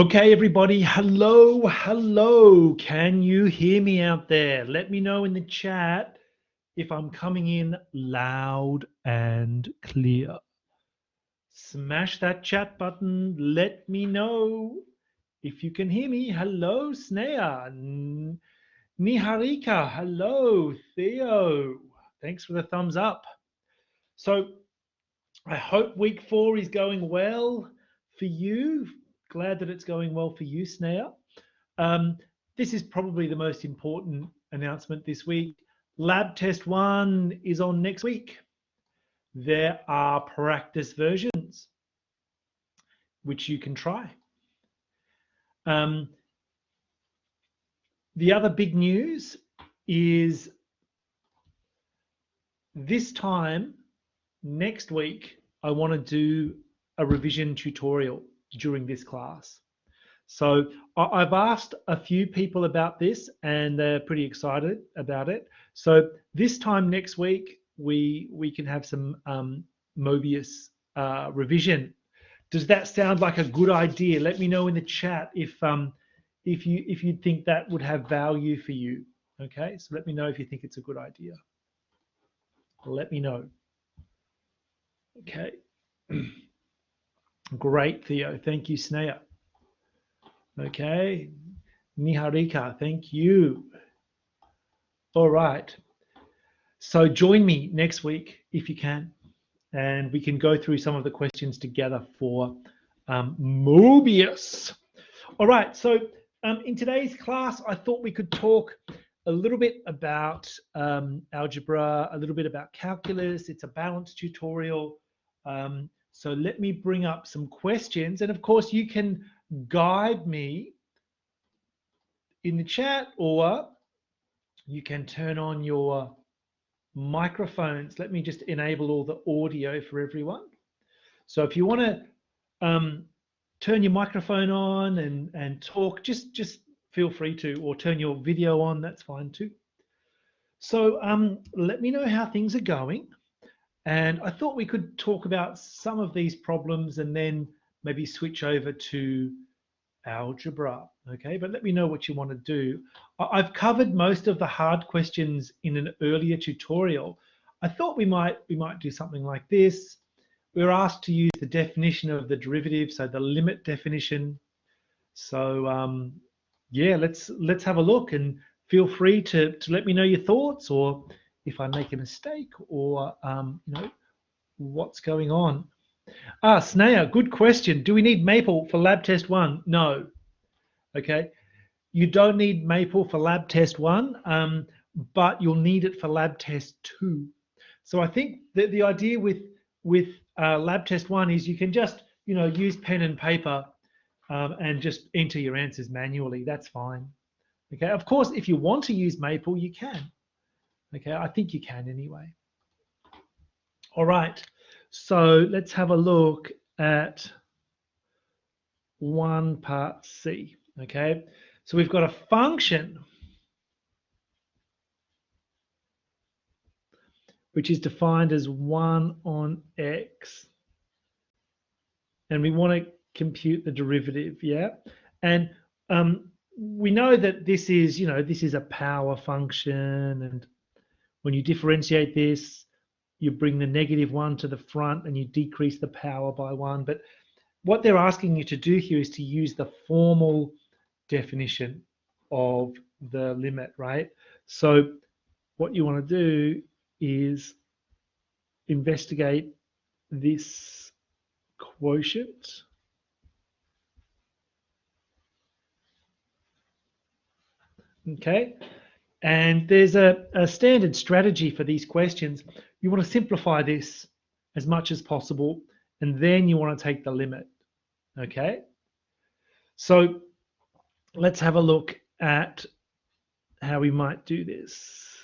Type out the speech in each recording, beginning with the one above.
Okay, everybody. Hello, hello. Can you hear me out there? Let me know in the chat if I'm coming in loud and clear. Smash that chat button. Let me know if you can hear me. Hello, Snea. Niharika. Hello, Theo. Thanks for the thumbs up. So I hope week 4 is going well for you. Glad that it's going well for you, Snea. This is probably the most important announcement this week. Lab test 1 is on next week. There are practice versions which you can try. The other big news is this time next week, I want to do a revision tutorial during this class. So I've asked a few people about this and they're pretty excited about it. So this time next week, we can have some Mobius revision. Does that sound like a good idea? Let me know in the chat if you think that would have value for you. Okay, so let me know if you think it's a good idea. Let me know. Okay. Great, Theo. Thank you, Snea. Okay. Niharika, thank you. All right. So join me next week if you can, and we can go through some of the questions together for Mobius. All right. So in today's class, I thought we could talk a little bit about algebra, a little bit about calculus. It's a balanced tutorial. So let me bring up some questions. And of course, you can guide me in the chat, or you can turn on your microphones. Let me just enable all the audio for everyone. So if you want to turn your microphone on and talk, just feel free to, or turn your video on, that's fine too. So let me know how things are going. And I thought we could talk about some of these problems and then maybe switch over to algebra, okay? But let me know what you want to do. I've covered most of the hard questions in an earlier tutorial. I thought we might do something like this. We're asked to use the definition of the derivative, so the limit definition. So yeah, let's have a look, and feel free to let me know your thoughts, or if I make a mistake, or you know, what's going on. Snea, good question. Do we need Maple for lab test 1? No. Okay. You don't need Maple for lab test 1, but you'll need it for lab test 2. So I think that the idea with lab test 1 is you can just, you know, use pen and paper and just enter your answers manually. That's fine. Okay. Of course, if you want to use Maple, you can. Okay. I think you can anyway. All right. So let's have a look at 1 part C. Okay. So we've got a function which is defined as 1 on x. And we want to compute the derivative, yeah? And we know that this is, you know, this is a power function. And when you differentiate this, you bring the -1 to the front and you decrease the power by 1. But what they're asking you to do here is to use the formal definition of the limit, right? So what you want to do is investigate this quotient. Okay, and there's a standard strategy for these questions. You want to simplify this as much as possible, and then you want to take the limit. Okay, so let's have a look at how we might do this.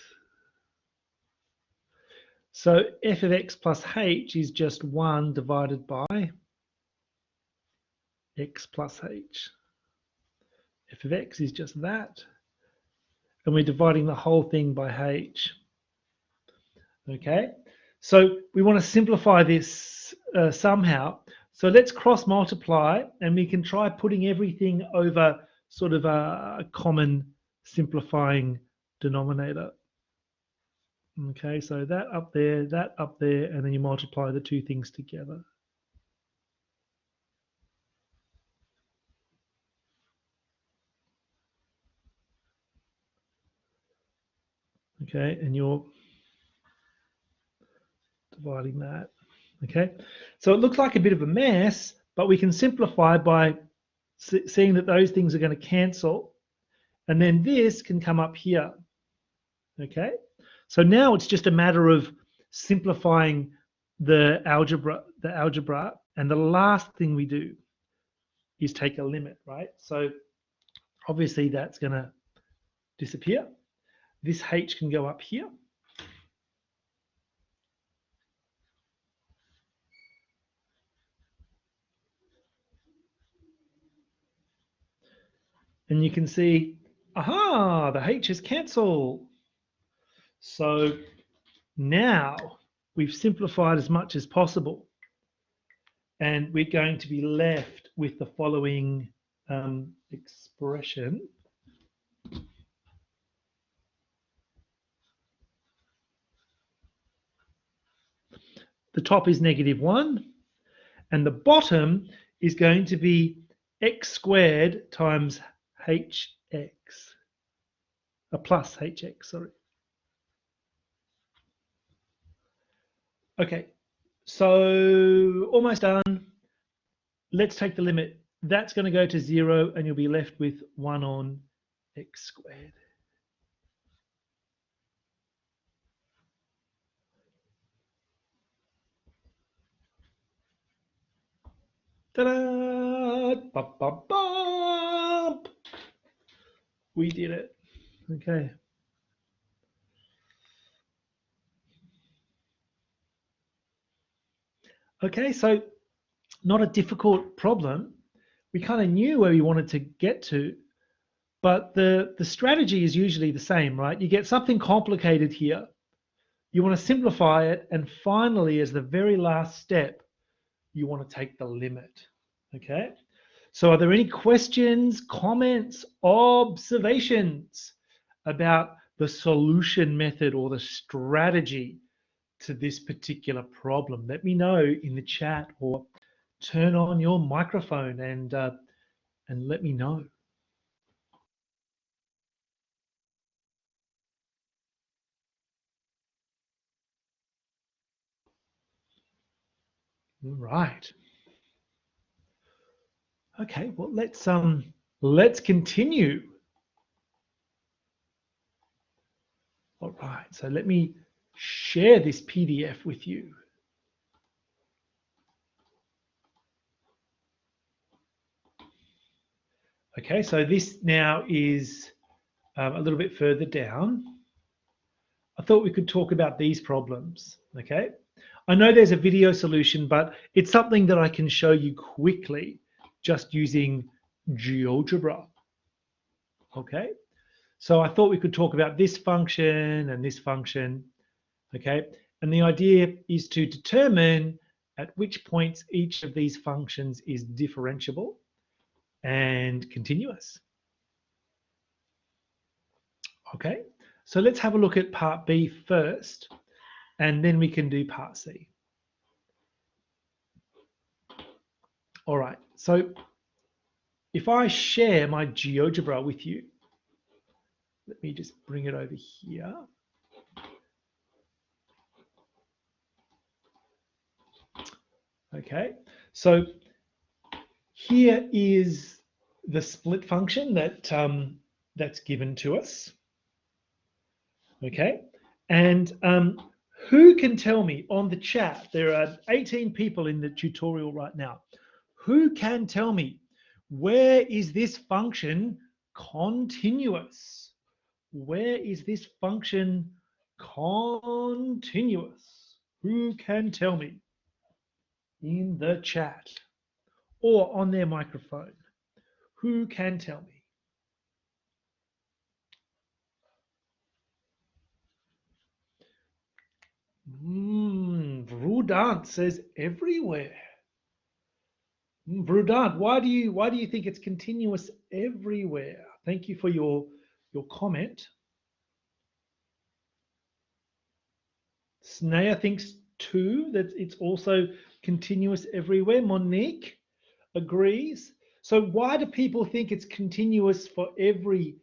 So f of x plus h is just 1 divided by x plus h. F of x is just that. And we're dividing the whole thing by h. Okay, so we want to simplify this somehow. So let's cross multiply, and we can try putting everything over sort of a common simplifying denominator. Okay, so that up there, and then you multiply the two things together. Okay, and you're dividing that. Okay, so it looks like a bit of a mess, but we can simplify by seeing that those things are going to cancel, and then this can come up here. Okay, so now it's just a matter of simplifying the algebra, and the last thing we do is take a limit, right? So obviously that's going to disappear. This h can go up here. And you can see, aha, the h's cancel. So now we've simplified as much as possible. And we're going to be left with the following expression. The top is -1, and the bottom is going to be x squared times hx, a plus hx, sorry. Okay, so almost done. Let's take the limit. That's going to go to 0, and you'll be left with 1 on x squared. Ta-da! Ba-ba-ba! We did it. Okay. Okay, so not a difficult problem. We kind of knew where we wanted to get to, but the strategy is usually the same, right? You get something complicated here, you want to simplify it, and finally, as the very last step, you want to take the limit. Okay, so are there any questions, comments, observations about the solution method or the strategy to this particular problem? Let me know in the chat, or turn on your microphone and let me know. All right. Okay, well, let's continue. All right, so let me share this PDF with you. Okay, so this now is a little bit further down. I thought we could talk about these problems. Okay, I know there's a video solution, but it's something that I can show you quickly just using GeoGebra. Okay, so I thought we could talk about this function and this function. Okay, and the idea is to determine at which points each of these functions is differentiable and continuous. Okay, so let's have a look at part B first, and then we can do part C. All right, so if I share my GeoGebra with you, let me just bring it over here. Okay, so here is the split function that that's given to us. Okay, and who can tell me on the chat? There are 18 people in the tutorial right now. Who can tell me, where is this function continuous? Where is this function continuous? Who can tell me in the chat or on their microphone? Who can tell me? Rudant says everywhere. Brudant, why do you think it's continuous everywhere? Thank you for your comment. Snea thinks too that it's also continuous everywhere. Monique agrees. So why do people think it's continuous for every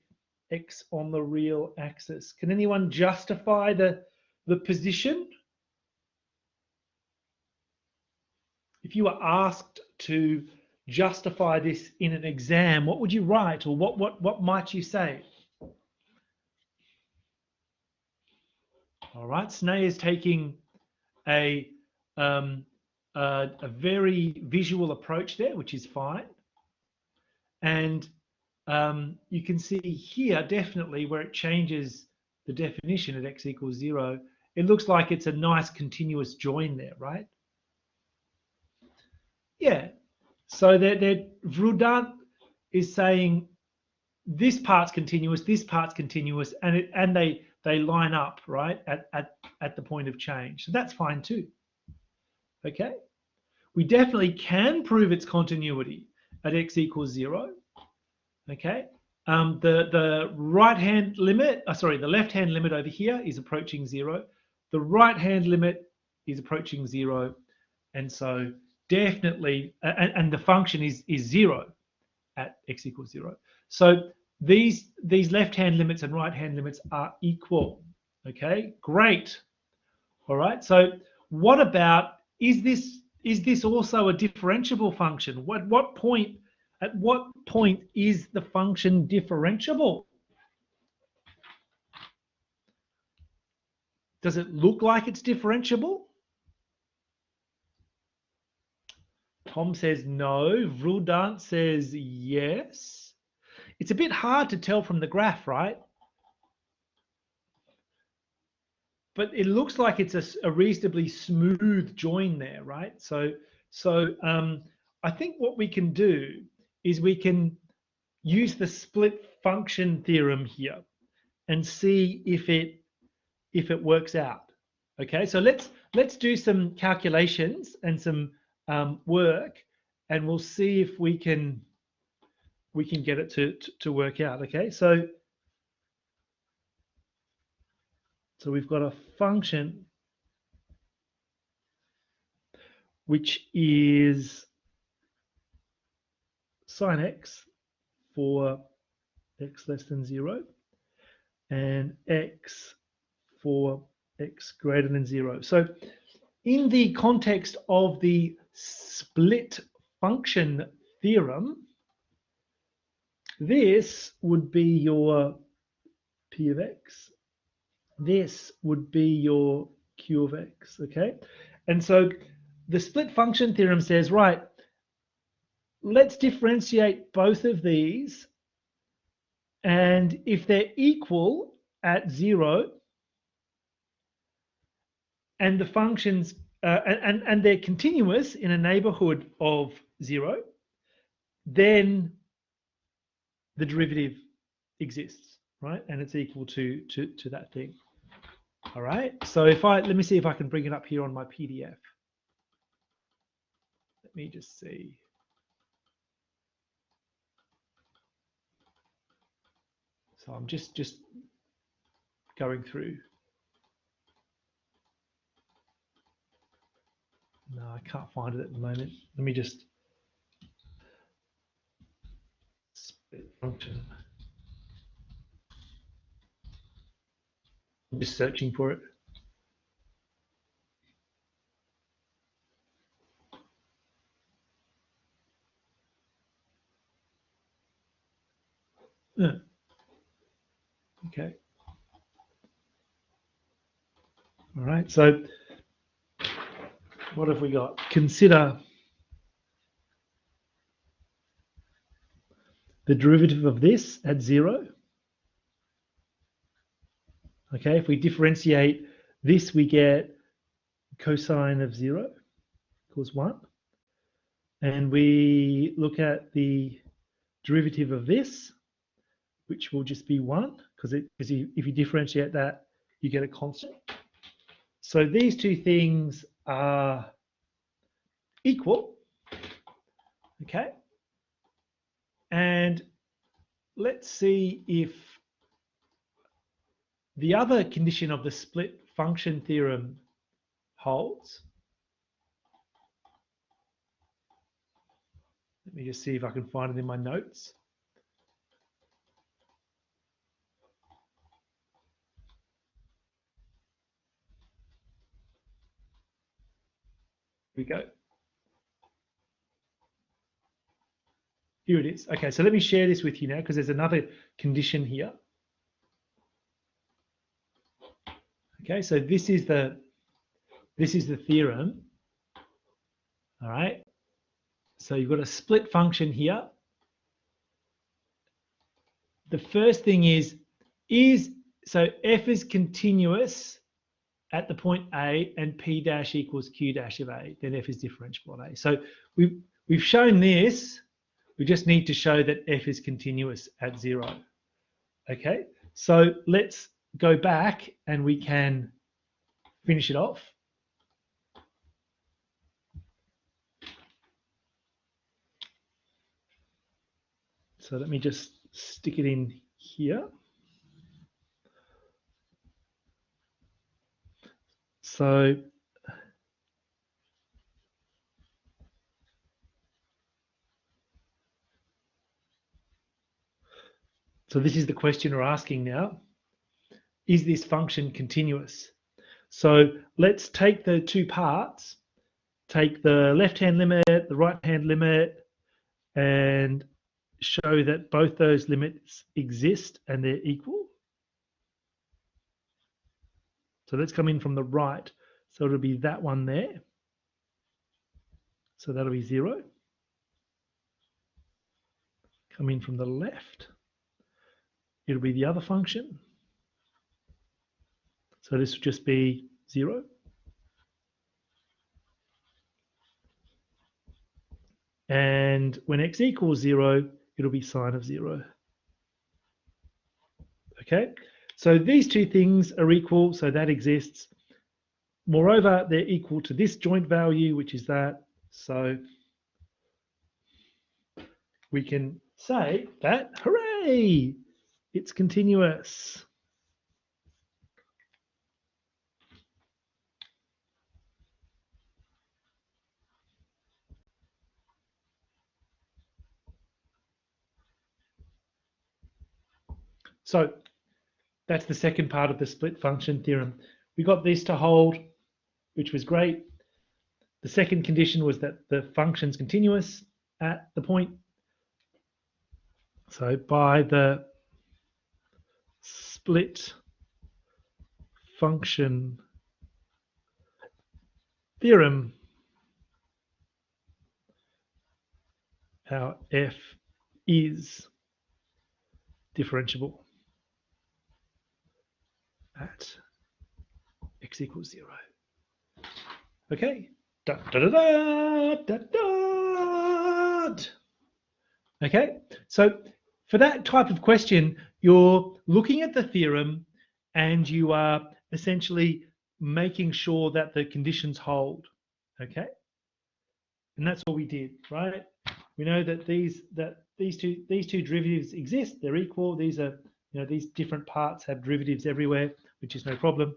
x on the real axis? Can anyone justify the position? If you were asked to justify this in an exam, what would you write, or what might you say? All right, Snea is taking a a very visual approach there, which is fine. And you can see here definitely where it changes the definition at x equals 0. It looks like it's a nice continuous join there, right? Yeah. So that Vrudant is saying this part's continuous, and they line up, right, at the point of change. So that's fine too. Okay. We definitely can prove its continuity at x equals 0. Okay. The right hand limit, the left hand limit over here is approaching 0. The right hand limit is approaching 0, and so definitely, and the function is 0 at x equals 0. So these left hand limits and right hand limits are equal. Okay, great. All right. So what about, is this also a differentiable function? At what point is the function differentiable? Does it look like it's differentiable? Tom says no. Vrudant says yes. It's a bit hard to tell from the graph, right? But it looks like it's a reasonably smooth join there, right? So I think what we can do is we can use the split function theorem here and see if it works out. Okay, so let's do some calculations and some work, and we'll see if we can get it to work out. Okay, so we've got a function which is sine x for x less than 0 and x for x greater than 0. So in the context of the split function theorem, this would be your p of x. This would be your q of x, okay? And so the split function theorem says, right, let's differentiate both of these, and if they're equal at 0, and the functions and they're continuous in a neighborhood of 0, then the derivative exists, right? And it's equal to that thing. All right. So let me see if I can bring it up here on my PDF. Let me just see. So I'm just going through. No, I can't find it at the moment. Let me just split function. I'm just searching for it. Yeah. Okay. All right. So what have we got? Consider the derivative of this at 0. Okay, if we differentiate this, we get cosine of 0 equals 1. And we look at the derivative of this, which will just be 1, because if you differentiate that, you get a constant. So these two things are equal. Okay. And let's see if the other condition of the split function theorem holds. Let me just see if I can find it in my notes. Here we go. Here it is. Okay, so let me share this with you now because there's another condition here. Okay, so this is the theorem. All right. So you've got a split function here. The first thing is so f is continuous at the point A and P dash equals Q dash of A, then f is differentiable at A. So we've shown this. We just need to show that f is continuous at 0. Okay, so let's go back and we can finish it off. So let me just stick it in here. So this is the question we're asking now. Is this function continuous? So let's take the two parts, take the left-hand limit, the right-hand limit, and show that both those limits exist and they're equal. So let's come in from the right. So it'll be that one there. So that'll be 0. Come in from the left. It'll be the other function. So this will just be 0. And when x equals 0, it'll be sine of 0. Okay, so these two things are equal, so that exists. Moreover, they're equal to this joint value, which is that. So we can say that, hooray, it's continuous. So that's the second part of the split function theorem. We got this to hold, which was great. The second condition was that the function's continuous at the point. So by the split function theorem, our f is differentiable at x equals 0. Okay. Da, da, da, da, da, da. Okay. So for that type of question, you're looking at the theorem and you are essentially making sure that the conditions hold. Okay. And that's what we did, right? We know that these two derivatives exist. They're equal. These are, these different parts have derivatives everywhere, which is no problem.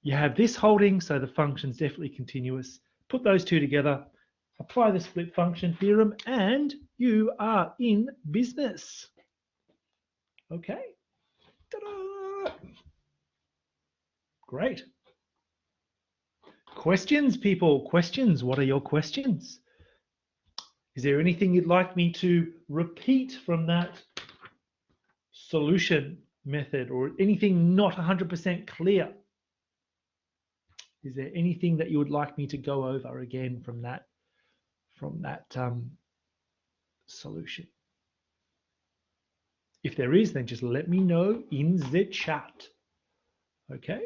You have this holding, so the function's definitely continuous. Put those two together, apply the split function theorem, and you are in business. Okay. Ta-da! Great. Questions, people? Questions? What are your questions? Is there anything you'd like me to repeat from that solution method, or anything not 100% clear? Is there anything that you would like me to go over again from that solution? If there is, then just let me know in the chat. Okay.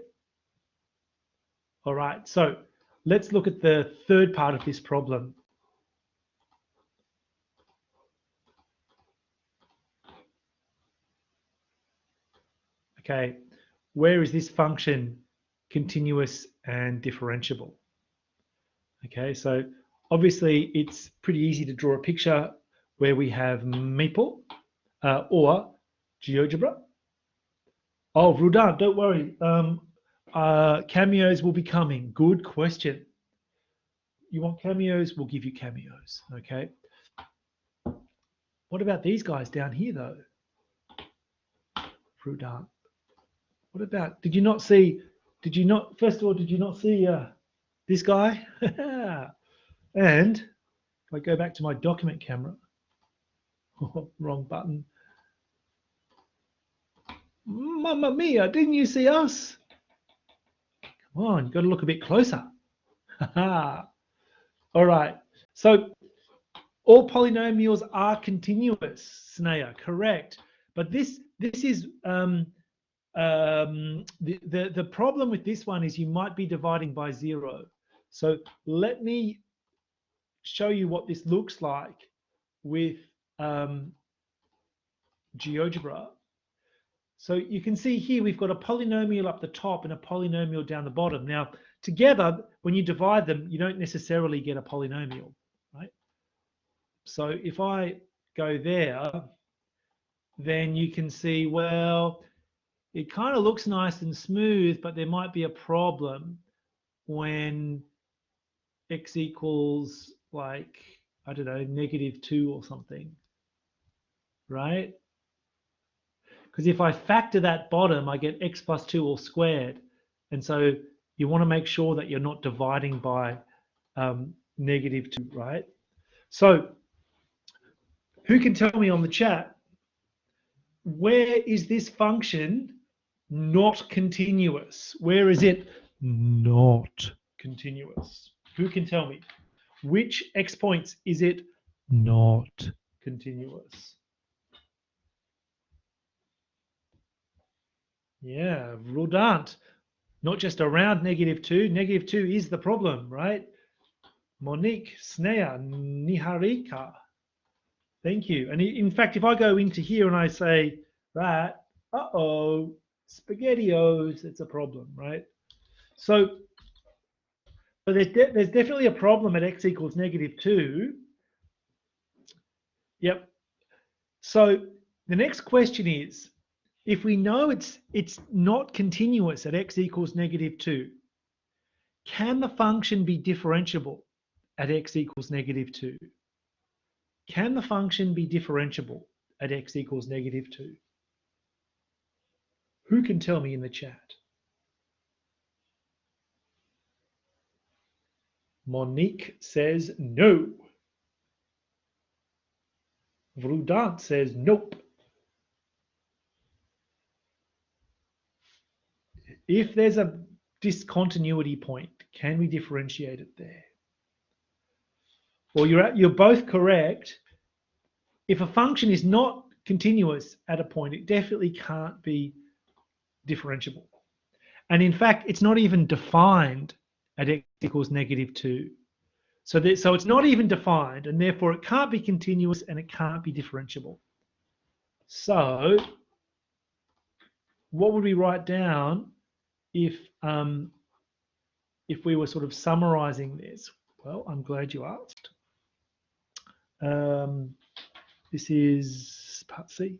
All right. So let's look at the third part of this problem. Okay. Where is this function continuous and differentiable? Okay. So obviously it's pretty easy to draw a picture where we have maple or GeoGebra. Oh, Rudan, don't worry. Cameos will be coming. Good question. You want cameos? We'll give you cameos. Okay. What about these guys down here, though? Rudan. What about? Did you not see? Did you not? First of all, did you not see this guy? And if I go back to my document camera, oh, wrong button. Mamma mia! Didn't you see us? Come on, you've got to look a bit closer. All right. So all polynomials are continuous, Snea, correct. But this is the problem with this one is you might be dividing by 0. So let me show you what this looks like with GeoGebra. So you can see here we've got a polynomial up the top and a polynomial down the bottom. Now, together, when you divide them, you don't necessarily get a polynomial, right? So if I go there, then you can see, well, it kind of looks nice and smooth, but there might be a problem when x equals like, I don't know, -2 or something, right? Because if I factor that bottom, I get x plus 2 all squared. And so you want to make sure that you're not dividing by -2, right? So who can tell me on the chat, where is this function not continuous? Where is it not continuous? Who can tell me? Which x points is it not continuous? Yeah, Rudant. Not just around -2. -2 is the problem, right? Monique, Snea, Niharika. Thank you. And in fact, if I go into here and I say, right, SpaghettiOs, it's a problem, right? So there's definitely a problem at x equals -2. Yep. So the next question is, if we know it's not continuous at x equals -2, can the function be differentiable at x equals -2? Can the function be differentiable at x equals -2? Who can tell me in the chat? Monique says no. Vrudant says nope. If there's a discontinuity point, can we differentiate it there? Well, you're both correct. If a function is not continuous at a point, it definitely can't be differentiable. And in fact, it's not even defined at x equals -2. So it's not even defined, and therefore it can't be continuous and it can't be differentiable. So what would we write down if we were sort of summarizing this? Well, I'm glad you asked. This is part C.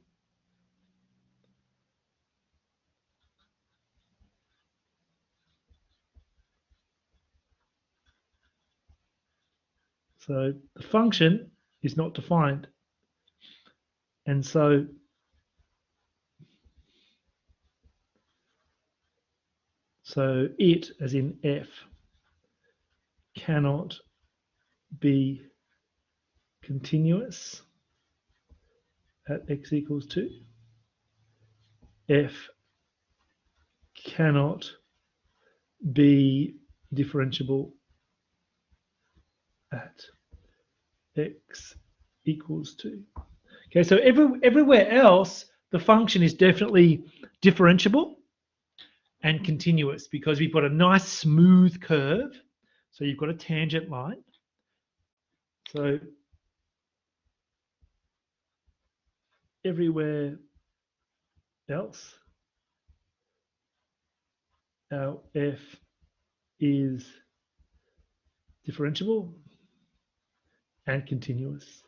So the function is not defined. And so it, as in f, cannot be continuous at x equals 2. F cannot be differentiable at x equals 2. Okay, so everywhere else, the function is definitely differentiable and continuous because we've got a nice smooth curve. So you've got a tangent line. So everywhere else, our f is differentiable. and continuous.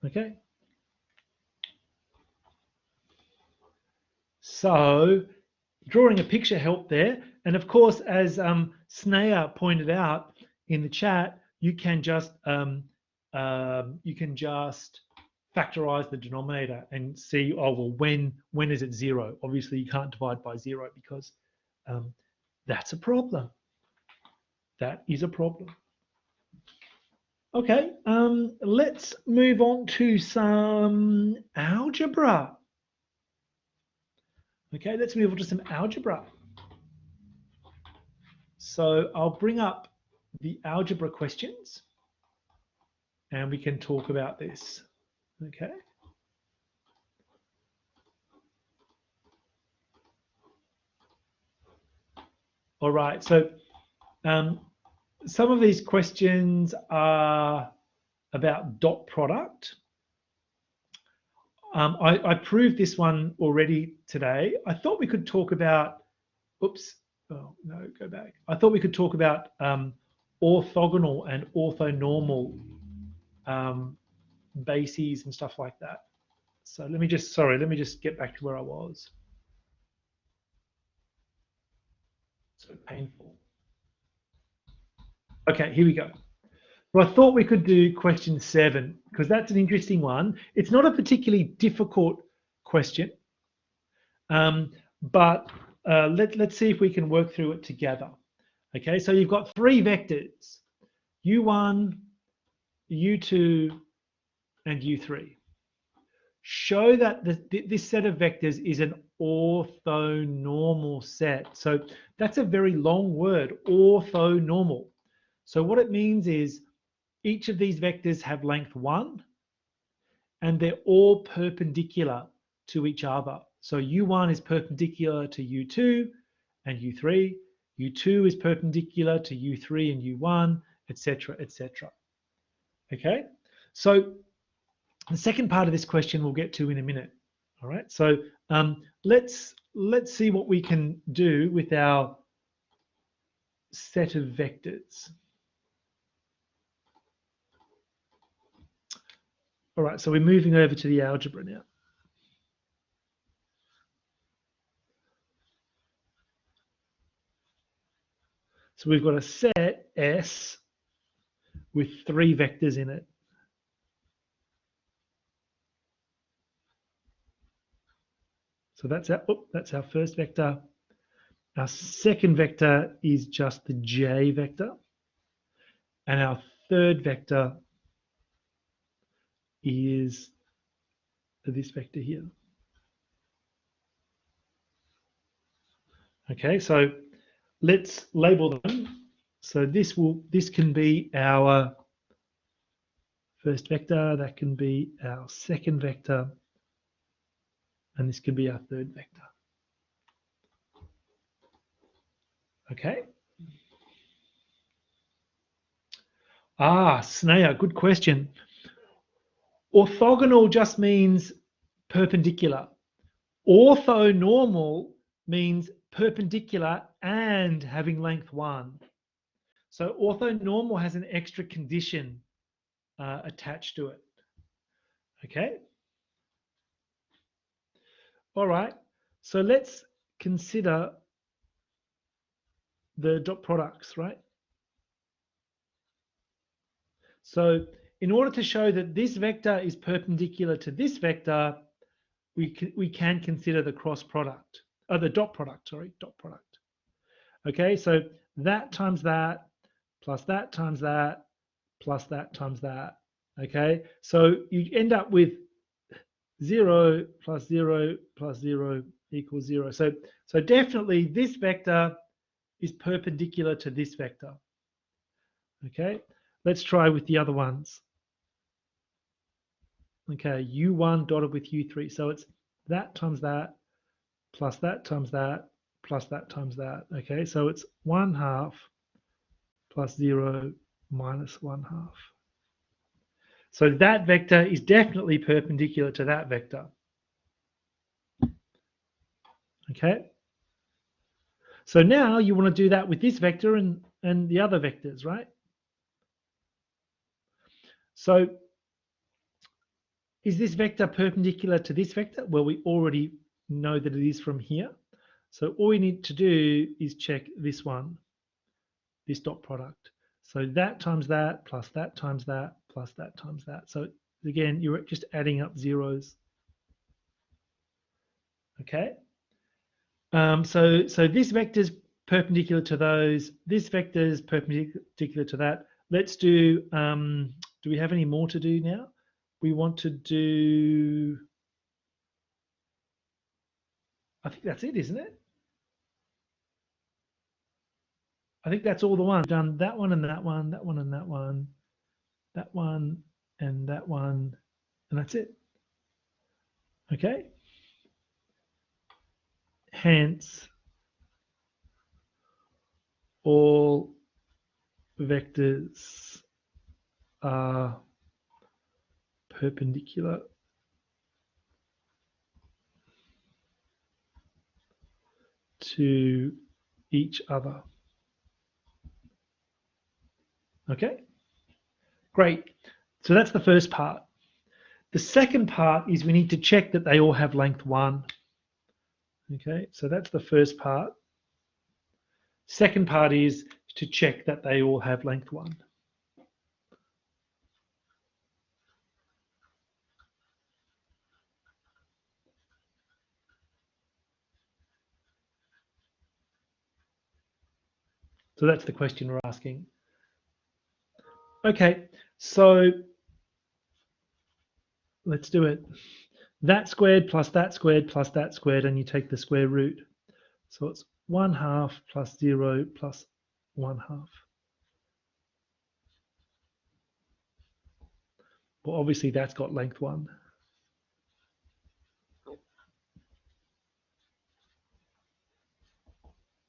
Okay. So drawing a picture helped there. And of course, as Snea pointed out in the chat, you can just factorize the denominator and see, oh well, when is it 0? Obviously, you can't divide by 0 because that's a problem. That is a problem. Okay, let's move on to some algebra. Okay, let's move on to some algebra. So I'll bring up the algebra questions and we can talk about this. Okay. All right, so some of these questions are about dot product. I proved this one already today. I thought we could talk about, oops, oh no, go back. I thought we could talk about orthogonal and orthonormal bases and stuff like that. So let me just get back to where I was. So painful. Okay, here we go. So I thought we could do question 7 because that's an interesting one. It's not a particularly difficult question, but let's see if we can work through it together. Okay, so you've got 3 vectors, u1, u2, and u3. Show that this set of vectors is an orthonormal set. So that's a very long word, orthonormal. So what it means is each of these vectors have length 1 and they're all perpendicular to each other. So u1 is perpendicular to u2 and u3. u2 is perpendicular to u3 and u1, etc., etc. Okay, so the second part of this question we'll get to in a minute. All right, so let's see what we can do with our set of vectors. All right, so we're moving over to the algebra now. So we've got a set S with 3 vectors in it. So that's our first vector. Our second vector is just the J vector. And our third vector is this vector here. Okay, so let's label them. So this can be our first vector, that can be our second vector, and this can be our third vector. Okay. Snea, good question. Orthogonal just means perpendicular. Orthonormal means perpendicular and having length 1. So orthonormal has an extra condition attached to it. Okay. All right. So let's consider the dot products, right? So in order to show that this vector is perpendicular to this vector, we can consider the cross product, the dot product, sorry, dot product. Okay, so that times that, plus that times that, plus that times that. Okay, so you end up with 0 plus 0 plus 0 equals 0. So definitely this vector is perpendicular to this vector. Okay, let's try with the other ones. Okay, u1 dotted with u3. So it's that times that, plus that times that, plus that times that. Okay, so it's 1/2 plus 0 minus 1/2. So that vector is definitely perpendicular to that vector. Okay. So now you want to do that with this vector and and the other vectors, right? So is this vector perpendicular to this vector? Well, we already know that it is from here. So all we need to do is check this one, this dot product. So that times that, plus that times that, plus that times that. So again, you're just adding up zeros. Okay. So this vector is perpendicular to those. This vector is perpendicular to that. Let's do we have any more to do now? We want to do, I think that's it, isn't it? I think that's all the ones. We've done that one and that one, that one and that one, that one and that one, and that's it. Okay. Hence, all vectors are perpendicular to each other. Okay, great. So that's the first part. The second part is we need to check that they all have length 1. Okay, so that's the first part. Second part is to check that they all have length 1. So that's the question we're asking. Okay, so let's do it. That squared plus that squared plus that squared, and you take the square root. So it's 1/2 plus 0 plus 1/2. Well, obviously that's got length 1.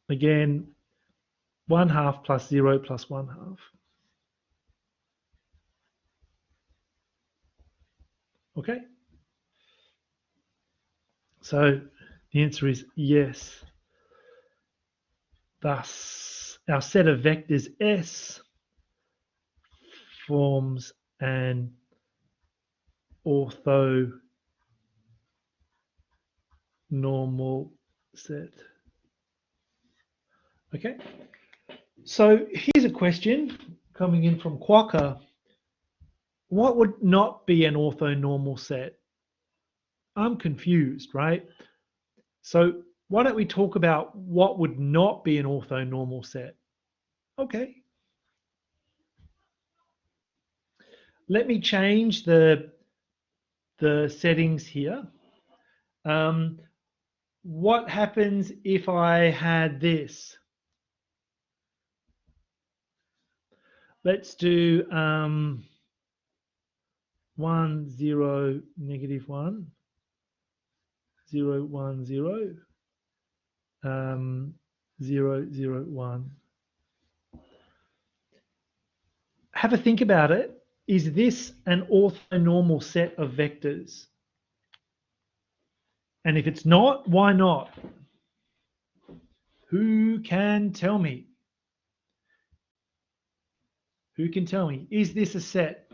Again, 1/2 plus 0 plus 1/2. Okay? So the answer is yes. Thus, our set of vectors S forms an orthonormal set. Okay? So here's a question coming in from Quokka. What would not be an orthonormal set? I'm confused, right? So why don't we talk about what would not be an orthonormal set? Okay. Let me change the settings here. What happens if I had this? Let's do 1, 0, negative 1, 0, 1, 0, 0, 0, 1. Have a think about it. Is this an orthonormal set of vectors? And if it's not, why not? Who can tell me? Who can tell me? Is this a set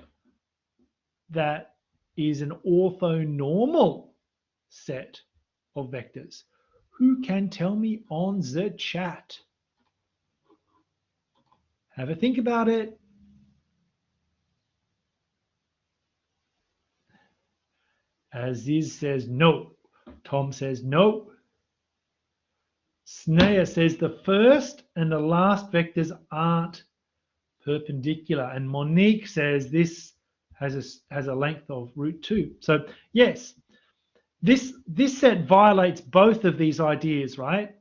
that is an orthonormal set of vectors? Who can tell me on the chat? Have a think about it. Aziz says no. Tom says no. Snea says the first and the last vectors aren't perpendicular. And Monique says this has a length of root 2. So yes, this set violates both of these ideas, right?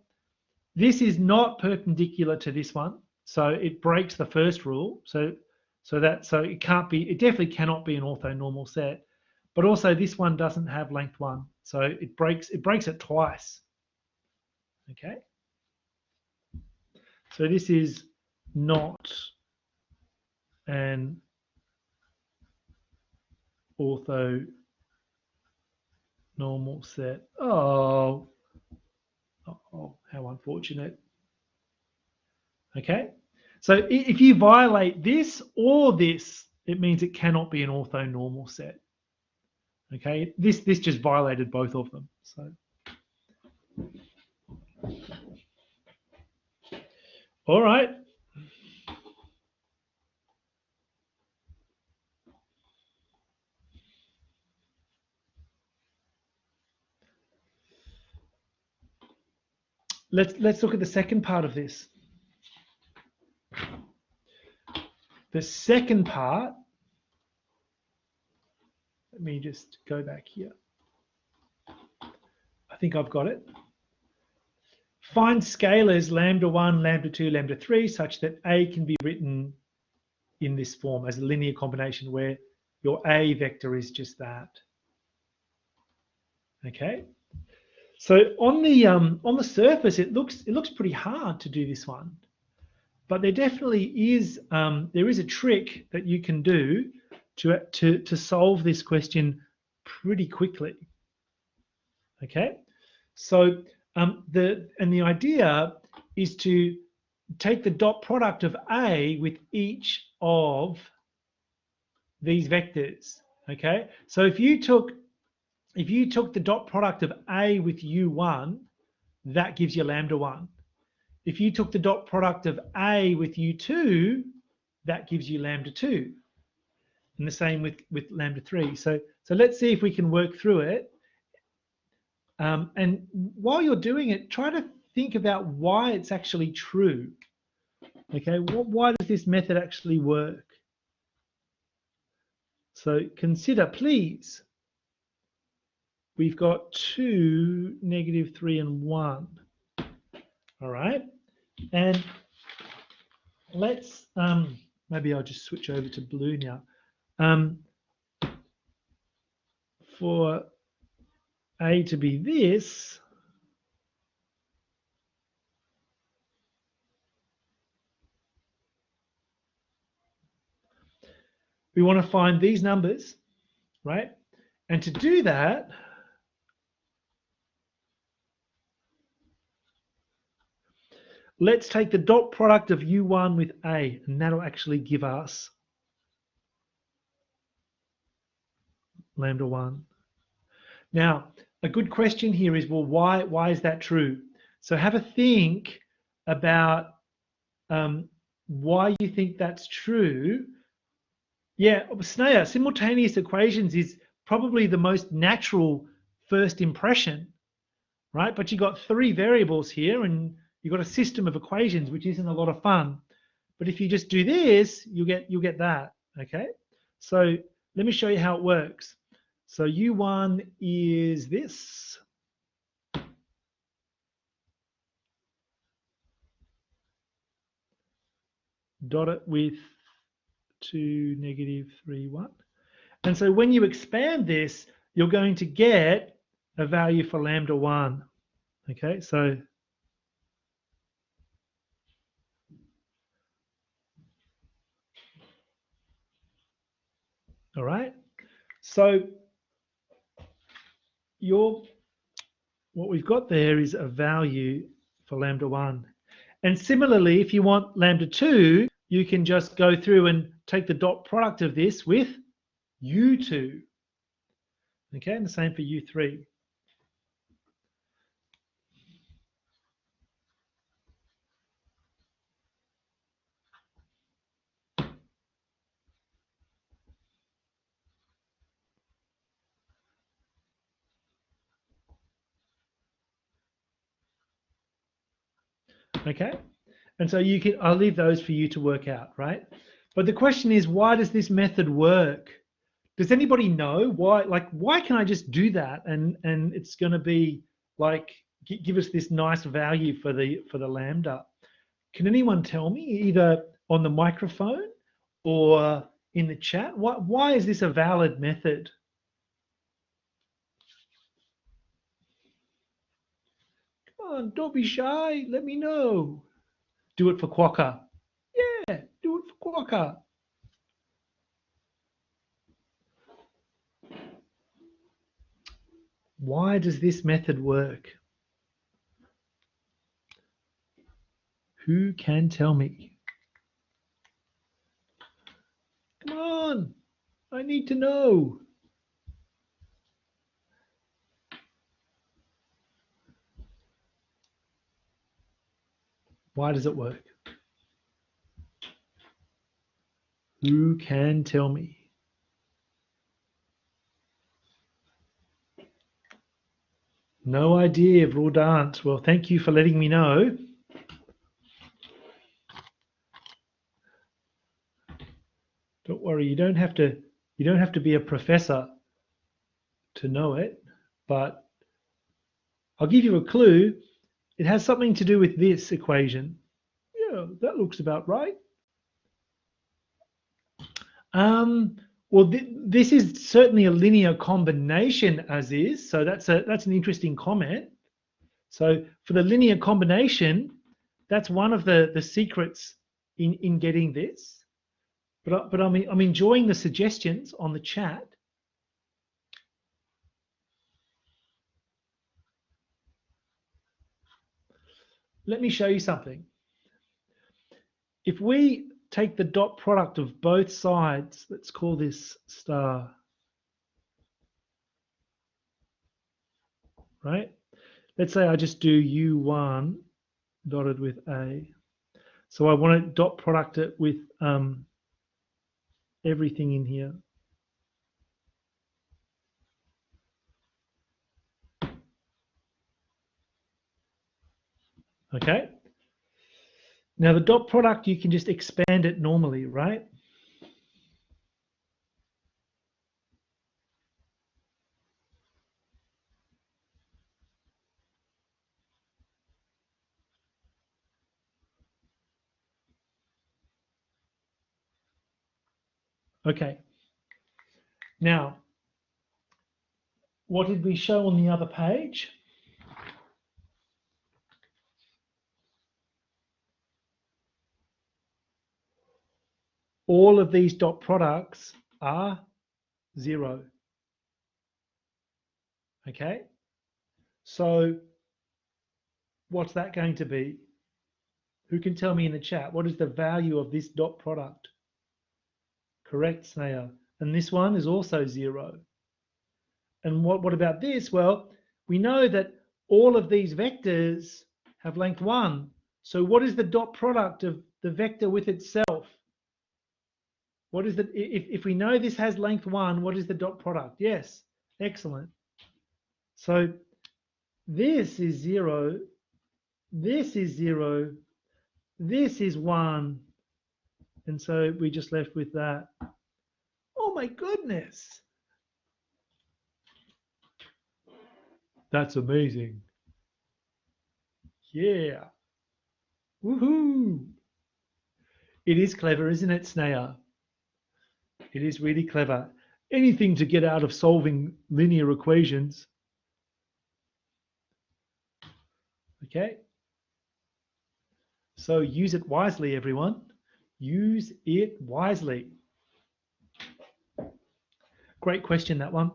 This is not perpendicular to this one, so it breaks the first rule. So it can't be, it definitely cannot be an orthonormal set. But also this one doesn't have length 1, so it breaks it twice. Okay. So this is not an orthonormal set. Oh, how unfortunate. Okay. So if you violate this or this, it means it cannot be an orthonormal set. Okay, this just violated both of them. So, all right. Let's look at the second part of this. The second part, let me just go back here. I think I've got it. Find scalars lambda 1, lambda 2, lambda 3 such that A can be written in this form as a linear combination where your A vector is just that. Okay. So on the surface, it looks pretty hard to do this one, but there definitely is there is a trick that you can do to solve this question pretty quickly. Okay, so the idea is to take the dot product of A with each of these vectors. Okay, so if you took the dot product of A with U1, that gives you lambda 1. If you took the dot product of A with U2, that gives you lambda 2. And the same with lambda 3. So let's see if we can work through it. And while you're doing it, try to think about why it's actually true. Okay, why does this method actually work? So consider, please. We've got 2, -3, and 1. All right, and let's maybe I'll just switch over to blue now. For A to be this, we want to find these numbers, right? And to do that, let's take the dot product of U1 with A, and that'll actually give us lambda 1. Now, a good question here is, well, why is that true? So have a think about why you think that's true. Yeah, Snea, simultaneous equations is probably the most natural first impression, right? But you got 3 variables here and you've got a system of equations, which isn't a lot of fun. But if you just do this, you'll get that, okay? So let me show you how it works. So U1 is this. Dot it with 2, -3, 1. And so when you expand this, you're going to get a value for lambda 1. Okay, so all right. So what we've got there is a value for lambda 1. And similarly, if you want lambda 2, you can just go through and take the dot product of this with U2. Okay, and the same for U3. Okay, and so you can, I'll leave those for you to work out, right? But the question is, why does this method work? Does anybody know why? Like, why can I just do that and it's going to be like give us this nice value for the lambda? Can anyone tell me either on the microphone or in the chat? Why is this a valid method? Come on, don't be shy. Let me know. Do it for Quokka. Yeah, do it for Quokka. Why does this method work? Who can tell me? on. I need to know. Why does it work? Who can tell me? No idea, Rodant. Well, thank you for letting me know. Don't worry, you don't have to be a professor to know it, but I'll give you a clue. It has something to do with this equation. Yeah, that looks about right. Well, this is certainly a linear combination as is, so that's an interesting comment. So for the linear combination, that's one of the secrets in getting this. But I'm enjoying the suggestions on the chat. Let me show you something. If we take the dot product of both sides, let's call this star, right? Let's say I just do U1 dotted with A. So I want to dot product it with everything in here. Okay. Now the dot product, you can just expand it normally, right? Okay. Now, what did we show on the other page? All of these dot products are 0. Okay. So what's that going to be? Who can tell me in the chat? What is the value of this dot product? Correct, Snea. And this one is also 0. And what about this? Well, we know that all of these vectors have length 1. So what is the dot product of the vector with itself? What is the, if we know this has length 1, what is the dot product? Yes, excellent. So this is 0, this is 0, this is 1. And so we just left with that. Oh my goodness. That's amazing. Yeah. Woohoo. It is clever, isn't it, Snea? It is really clever. Anything to get out of solving linear equations. Okay. So use it wisely, everyone. Use it wisely. Great question, that one.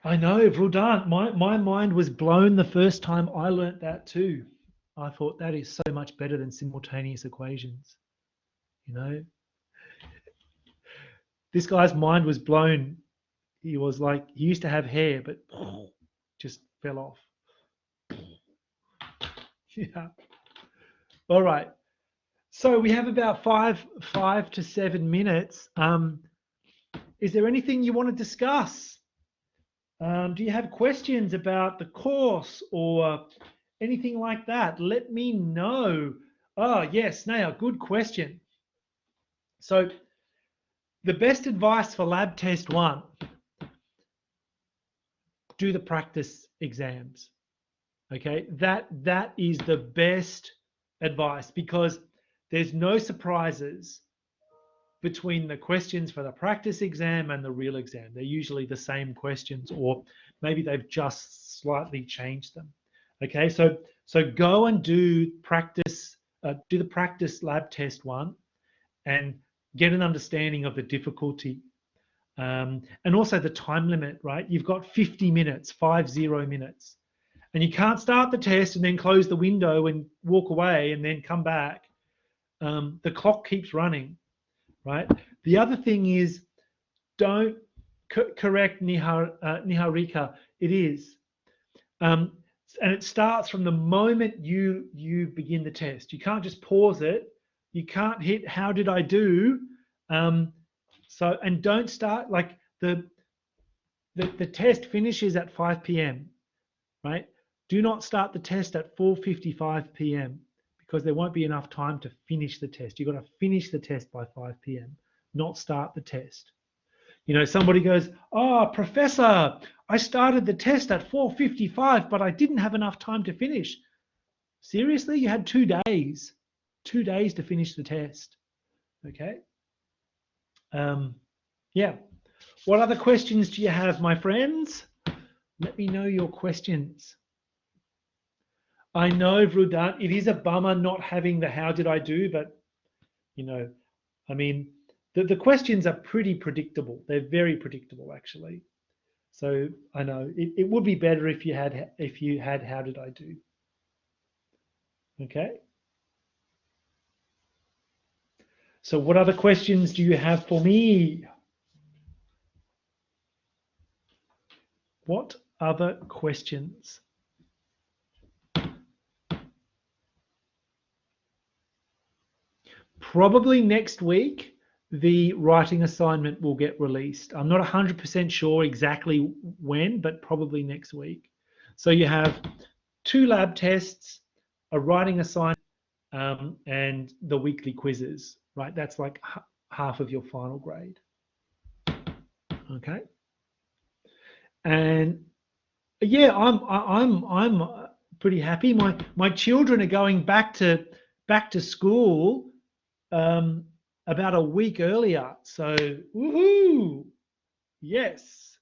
I know, Vrudant, my mind was blown the first time I learnt that too. I thought that is so much better than simultaneous equations. You know, this guy's mind was blown. He was like, he used to have hair, but just fell off. Yeah. All right. So we have about five to 7 minutes. Is there anything you want to discuss? Do you have questions about the course or anything like that? Let me know. Oh, yes, Snail, good question. So the best advice for lab test 1, do the practice exams. Okay, that is the best advice because there's no surprises between the questions for the practice exam and the real exam. They're usually the same questions, or maybe they've just slightly changed them. Okay, so go and do the practice lab test 1 and get an understanding of the difficulty and also the time limit, right? You've got 50 minutes, 50 minutes. And you can't start the test and then close the window and walk away and then come back. The clock keeps running, right? The other thing is, don't correct Niharika. It is. And it starts from the moment you begin the test. You can't just pause it. You can't hit how did I do. And don't start like the test finishes at 5 p.m. right? Do not start the test at 4:55 p.m. because there won't be enough time to finish the test. You've got to finish the test by 5 p.m., not start the test. You know, somebody goes, "Oh, professor, I started the test at 4:55, but I didn't have enough time to finish." Seriously? You had 2 days. 2 days to finish the test. Okay. Yeah. What other questions do you have, my friends? Let me know your questions. I know, Vrudant, it is a bummer not having the how did I do, but, you know, I mean, the questions are pretty predictable. They're very predictable, actually. So I know it would be better if you had how did I do. Okay. So what other questions do you have for me? What other questions? Probably next week, the writing assignment will get released. I'm not 100% sure exactly when, but probably next week. So you have 2 lab tests, a writing assignment, and the weekly quizzes, right? That's like half of your final grade. Okay. And yeah, I'm pretty happy. My children are going back to school about a week earlier. So woohoo! Yes.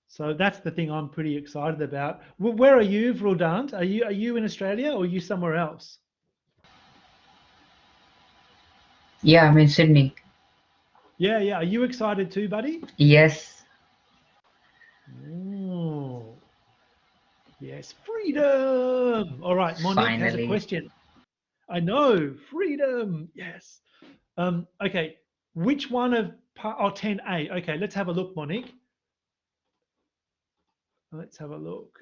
So that's the thing I'm pretty excited about. Where are you, Vrudant? Are you in Australia or are you somewhere else? Yeah, I'm in Sydney. Yeah, yeah. Are you excited too, buddy? Yes, Oh, yes, freedom. All right, Monique has a finally. question. I know, freedom. Yes. Okay, which one of 10A? Okay, let's have a look, Monique. Let's have a look.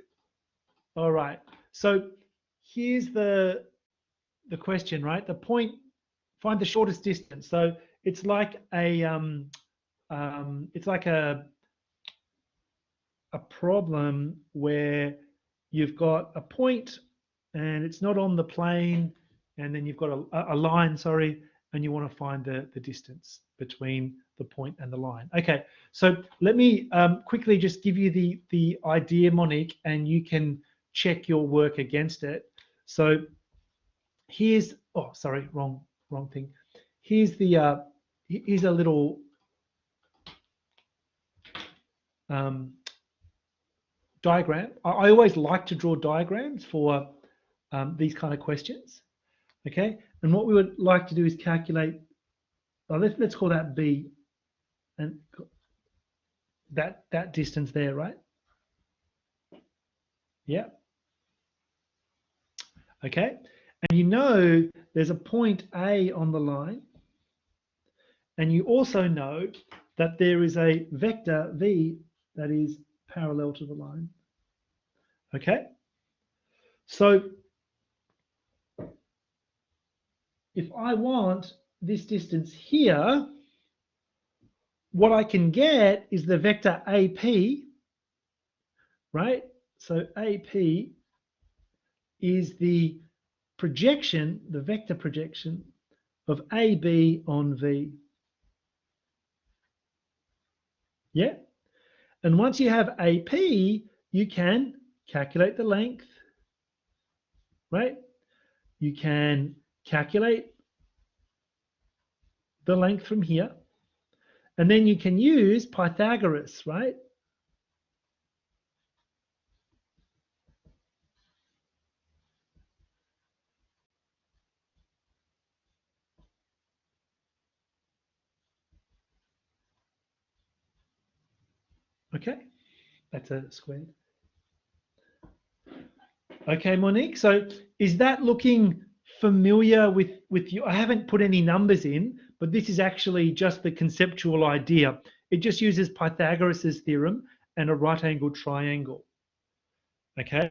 All right. So here's the question, right? The point, find the shortest distance. So it's like it's like a problem where you've got a point and it's not on the plane, and then you've got a line, sorry, and you want to find the distance between the point and the line. Okay, so let me quickly just give you the idea, Monique, and you can check your work against it. So here's, oh, sorry, wrong thing. Here's here's a little um, diagram. I always like to draw diagrams for these kind of questions. Okay, and what we would like to do is calculate. Let's call that B, and that distance there, right? Yeah. Okay, and you know there's a point A on the line, and you also know that there is a vector V that is parallel to the line. Okay, so if I want this distance here, what I can get is the vector AP, right? So AP is the projection, the vector projection of AB on V. Yeah. And once you have AP, you can calculate the length, right? You can calculate the length from here. And then you can use Pythagoras, right? Okay, that's a squared. Okay, Monique, so is that looking familiar with you? I haven't put any numbers in, but this is actually just the conceptual idea. It just uses Pythagoras' theorem and a right-angled triangle. Okay.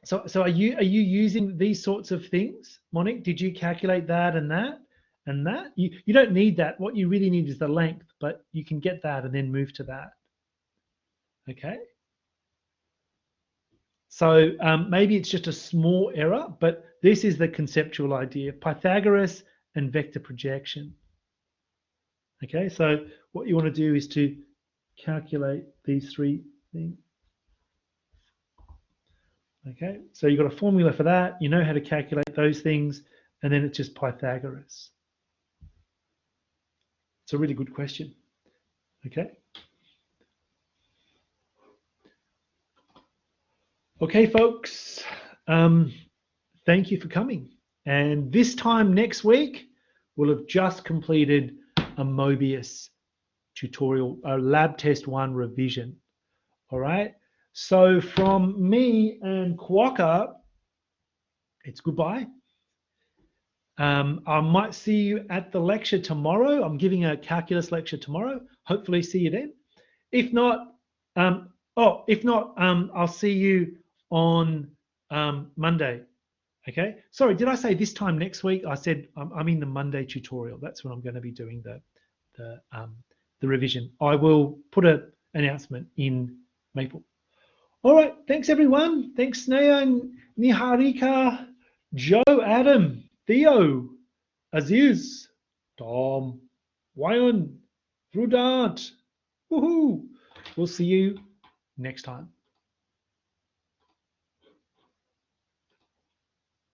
So are you using these sorts of things, Monique? Did you calculate that and that and that? You don't need that. What you really need is the length, but you can get that and then move to that. Okay. So maybe it's just a small error, but this is the conceptual idea: Pythagoras and vector projection. Okay. So what you want to do is to calculate these three things. Okay, so you've got a formula for that. You know how to calculate those things, and then it's just Pythagoras. It's a really good question. Okay. Okay, folks. Thank you for coming. And this time next week, we'll have just completed a Mobius tutorial, a lab test 1 revision. All right. So from me and Quokka, it's goodbye. I might see you at the lecture tomorrow. I'm giving a calculus lecture tomorrow. Hopefully see you then. If not, I'll see you on Monday. Okay. Sorry, did I say this time next week? I said I'm in the Monday tutorial. That's when I'm going to be doing the revision. I will put an announcement in Maple. All right. Thanks everyone. Thanks Snea and Niharika, Joe, Adam, Theo, Aziz, Tom, Wyan, Rudant. Woohoo! We'll see you next time.